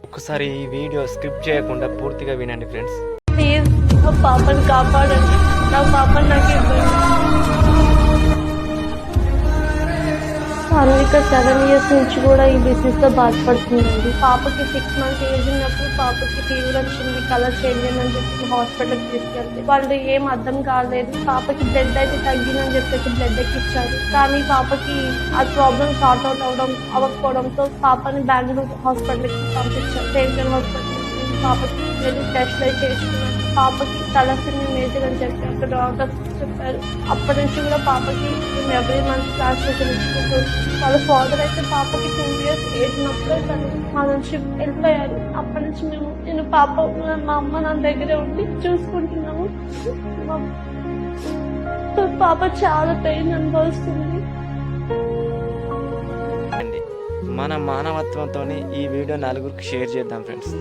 ఒకసారి ఈ video skip చేయకుండా పూర్తిగా వినండి ఫ్రెండ్స్. ప్లీజ్ మా పాపని కాపాడండి. నా పాపని నాకు ఇవ్వండి. అన్విక 7 years నుంచి కూడా ఈ డిసీజ్ తో బాధపడుతుందండి. పాపకి 6 months ఏజ్ ఉన్నప్పుడు పాపకి ఫీవర్ వచ్చింది, కలర్ చేంజ్ అయిందని చెప్పి హాస్పిటల్కి తీసుకెళ్తే వాళ్ళు ఏం అర్థం కాలేదు. పాపకి బ్లడ్ అయితే తగ్గిందని చెప్పేసి బ్లడ్ ఎక్కిచ్చారు. కానీ పాపకి ఆ ప్రాబ్లమ్ సార్ట్ అవుట్ అవ్వకపోవడంతో పాపని బెంగళూరు హాస్పిటల్కి పంపించారు. సేవియర్ హాస్పిటల్ పాపకి వెళ్ళి టెస్ట్ చేసుకున్నాను. పాపకి తలసిన్ని మేజర్ అని చెప్పి అక్కడ డాక్టర్స్ చెప్పారు. అప్పటి నుంచి కూడా పాపకి ఎవ్రీ మంత్ ట్రాన్స్లేషన్ ఇచ్చుకుంటూ వాళ్ళ ఫాదర్ అయితే పాపకి 2 years ఏజ్ ఉన్నప్పుడే తను మా నుంచి వెళ్ళిపోయారు. అప్పటి నుంచి నేను పాప మా అమ్మ నా దగ్గరే ఉండి చూసుకుంటున్నాము. పాప చాలా పెయిన్ అనుభవిస్తుంది. మన మానవత్వంతో ఈ వీడియో నలుగురికి షేర్ చేద్దాం ఫ్రెండ్స్.